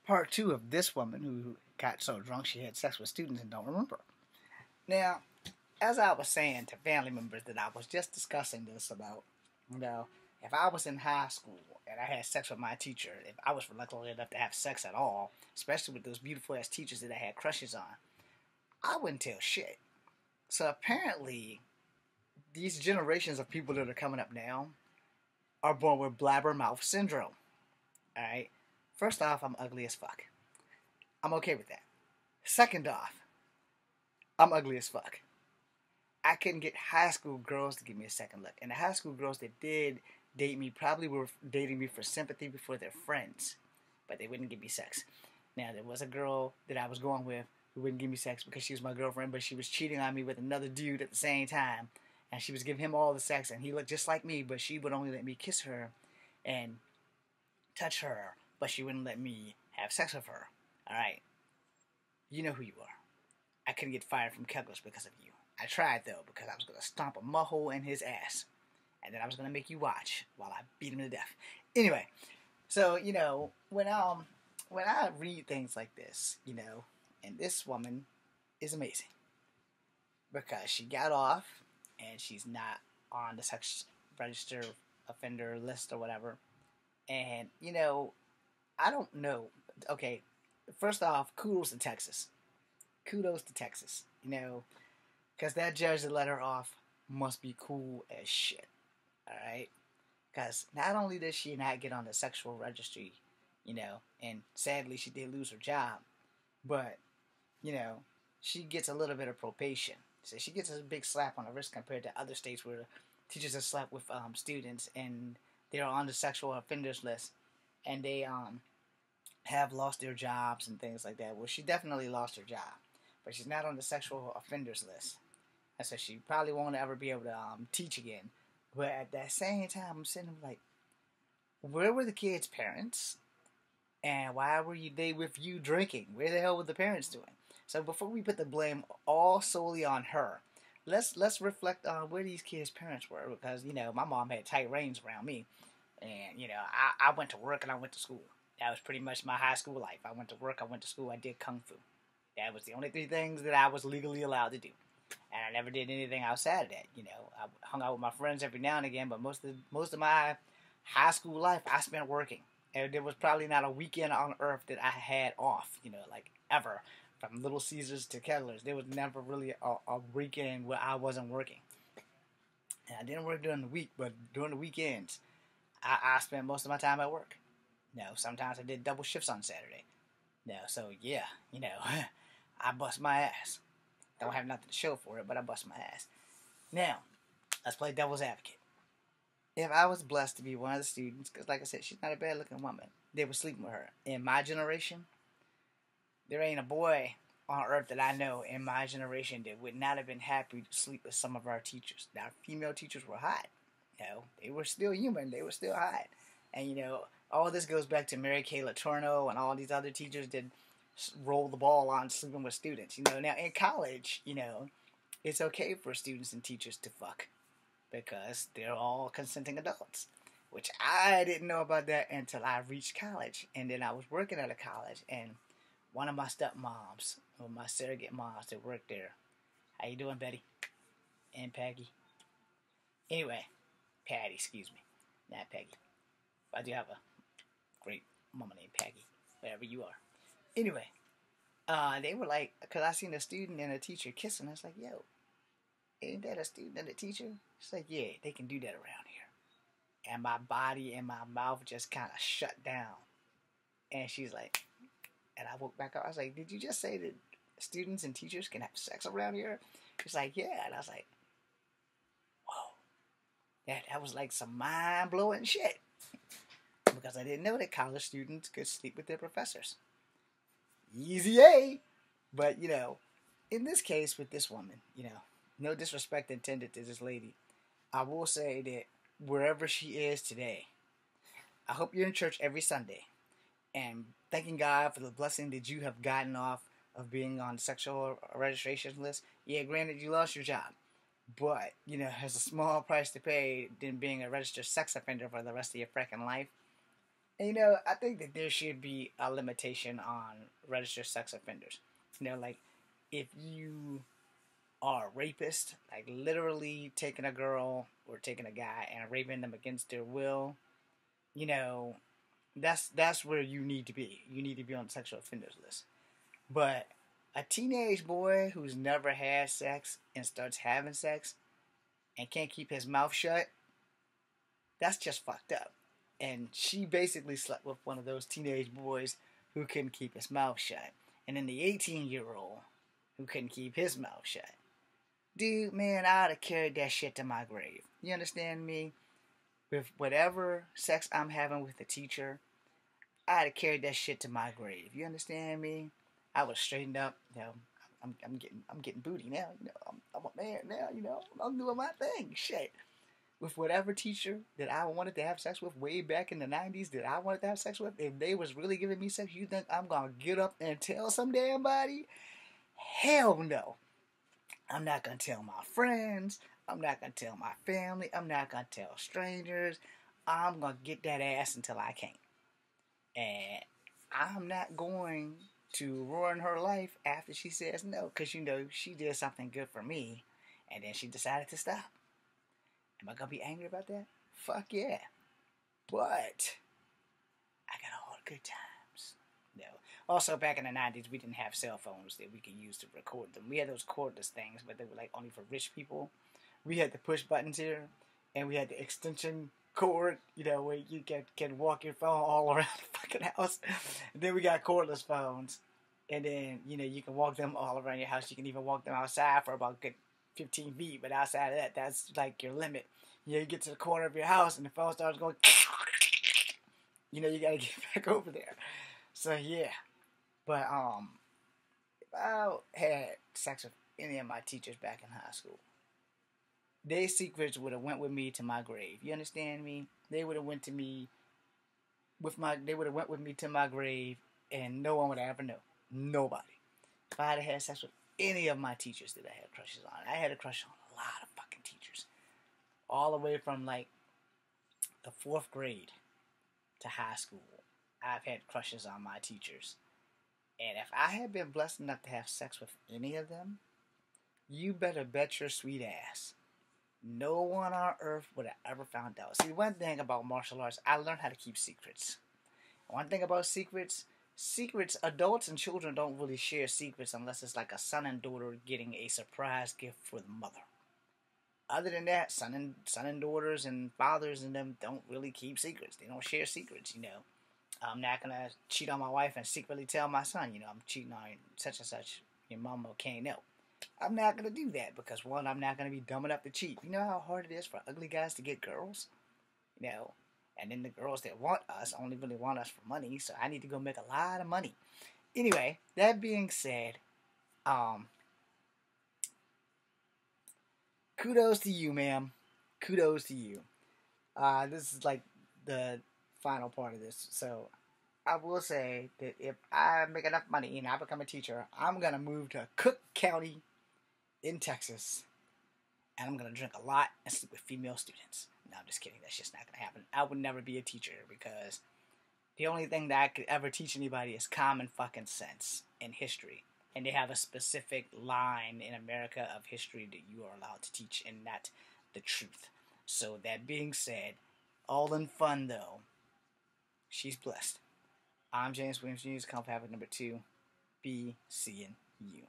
part two of this woman who got so drunk she had sex with students and don't remember. Now, as I was saying to family members that I was just discussing this about, you know, if I was in high school and I had sex with my teacher, if I was lucky enough to have sex at all, especially with those beautiful ass teachers that I had crushes on, I wouldn't tell shit. So apparently, these generations of people that are coming up now are born with blabbermouth syndrome. Alright? First off, I'm ugly as fuck. I'm okay with that. Second off, I'm ugly as fuck. I couldn't get high school girls to give me a second look. And the high school girls that did date me probably were dating me for sympathy before their friends. But they wouldn't give me sex. Now, there was a girl that I was going with who wouldn't give me sex because she was my girlfriend, but she was cheating on me with another dude at the same time. And she was giving him all the sex, and he looked just like me, but she would only let me kiss her and touch her, but she wouldn't let me have sex with her. Alright? You know who you are. I couldn't get fired from Kegler's because of you. I tried, though, because I was going to stomp a mud-hole in his ass. And then I was going to make you watch while I beat him to death. Anyway, so, you know, when I read things like this, you know, and this woman is amazing. Because she got off, and she's not on the sex register offender list or whatever. And, you know, I don't know. Okay, first off, kudos to Texas. Kudos to Texas, you know. Because that judge that let her off must be cool as shit. Alright? Because not only did she not get on the sexual registry, you know, and sadly she did lose her job, but, you know, she gets a little bit of probation. So she gets a big slap on the wrist compared to other states where teachers are slapped with students and they're on the sexual offenders list and they have lost their jobs and things like that. Well, she definitely lost her job, but she's not on the sexual offenders list. And so she probably won't ever be able to teach again. But at that same time, I'm sitting there like, where were the kids' parents? And why were they with you drinking? Where the hell were the parents doing? So before we put the blame all solely on her, let's reflect on where these kids' parents were. Because, you know, my mom had tight reins around me. And, you know, I went to work and I went to school. That was pretty much my high school life. I went to work, I went to school, I did Kung Fu. That was the only three things that I was legally allowed to do. And I never did anything outside of that. You know, I hung out with my friends every now and again, but most of my high school life I spent working. And there was probably not a weekend on earth that I had off, you know, like ever. From Little Caesars to Kettler's, there was never really a weekend where I wasn't working. And I didn't work during the week, but during the weekends, I spent most of my time at work. You know, sometimes I did double shifts on Saturday. No, so yeah, you know, I bust my ass. Don't have nothing to show for it, but I bust my ass. Now, let's play devil's advocate. If I was blessed to be one of the students, because like I said, she's not a bad-looking woman, they were sleeping with her. In my generation, there ain't a boy on earth that I know in my generation that would not have been happy to sleep with some of our teachers. Now, female teachers were hot. You know, they were still human. They were still hot. And, you know, all this goes back to Mary Kay Letourneau and all these other teachers that roll the ball on sleeping with students. You know, now in college, you know, it's okay for students and teachers to fuck because they're all consenting adults, which I didn't know about that until I reached college. And then I was working at a college, and one of my stepmoms, or my surrogate moms that worked there, how you doing, Betty? And Peggy? Anyway, Patty, excuse me, not Peggy. I do have a great mama named Peggy, wherever you are. Anyway, they were like, because I seen a student and a teacher kissing. I was like, yo, ain't that a student and a teacher? She's like, yeah, they can do that around here. And my body and my mouth just kind of shut down. And she's like, and I woke back up. I was like, did you just say that students and teachers can have sex around here? She's like, yeah. And I was like, whoa. That was like some mind-blowing shit. Because I didn't know that college students could sleep with their professors. Easy A. But, you know, in this case with this woman, you know, no disrespect intended to this lady, I will say that wherever she is today, I hope you're in church every Sunday and thanking God for the blessing that you have gotten off of being on the sexual registration list. Yeah, granted, you lost your job. But, you know, there's a small price to pay than being a registered sex offender for the rest of your freaking life. And, I think that there should be a limitation on registered sex offenders. Like if you are a rapist, like literally taking a girl or taking a guy and raping them against their will, you know, that's where you need to be. You need to be on the sexual offenders list. But a teenage boy who's never had sex and starts having sex and can't keep his mouth shut, that's just fucked up. And she basically slept with one of those teenage boys who couldn't keep his mouth shut. And then the 18-year-old who couldn't keep his mouth shut. Dude, man, I'd have carried that shit to my grave. You understand me? With whatever sex I'm having with the teacher, I'd have carried that shit to my grave. You understand me? I was straightened up. I'm getting booty now. I'm a man now. I'm doing my thing. Shit. With whatever teacher that I wanted to have sex with way back in the 90s that I wanted to have sex with, if they was really giving me sex, you think I'm gonna get up and tell some damn body? Hell no. I'm not going to tell my friends. I'm not going to tell my family. I'm not going to tell strangers. I'm going to get that ass until I can't. And I'm not going to ruin her life after she says no. Because, she did something good for me. And then she decided to stop. Am I going to be angry about that? Fuck yeah. But I got all the good times. No. Also, back in the 90s, we didn't have cell phones that we could use to record them. We had those cordless things, but they were like only for rich people. We had the push buttons here, and we had the extension cord, where you can walk your phone all around the fucking house. And then we got cordless phones, and then, you can walk them all around your house. You can even walk them outside for about good 15 feet, but outside of that, that's like your limit. You get to the corner of your house, and the phone starts going, you gotta get back over there. So, yeah. But, if I had sex with any of my teachers back in high school, their secrets would have went with me to my grave. You understand me? They would have went to me they would have went with me to my grave, and no one would ever know. Nobody. If I had sex with any of my teachers that I had crushes on, I had a crush on a lot of fucking teachers. All the way from, like, the 4th grade to high school, I've had crushes on my teachers. And if I had been blessed enough to have sex with any of them, you better bet your sweet ass no one on earth would have ever found out. See, one thing about martial arts, I learned how to keep secrets. One thing about secrets, adults and children don't really share secrets unless it's like a son and daughter getting a surprise gift for the mother. Other than that, son and daughters and fathers and them don't really keep secrets. They don't share secrets, I'm not going to cheat on my wife and secretly tell my son, I'm cheating on such and such. Your mama can't know. I'm not going to do that because, one, I'm not going to be dumb enough to cheat. You know how hard it is for ugly guys to get girls? And then the girls that want us only really want us for money, so I need to go make a lot of money. Anyway, that being said, kudos to you, ma'am. Kudos to you. This is like the final part of this. So I will say that if I make enough money and I become a teacher, I'm going to move to Cook County in Texas. And I'm going to drink a lot and sleep with female students. No, I'm just kidding. That's just not going to happen. I would never be a teacher because the only thing that I could ever teach anybody is common fucking sense and history. And they have a specific line in America of history that you are allowed to teach and not the truth. So that being said, all in fun though, she's blessed. I'm James Williams Jr. Comp Habit number 2. Be seeing you.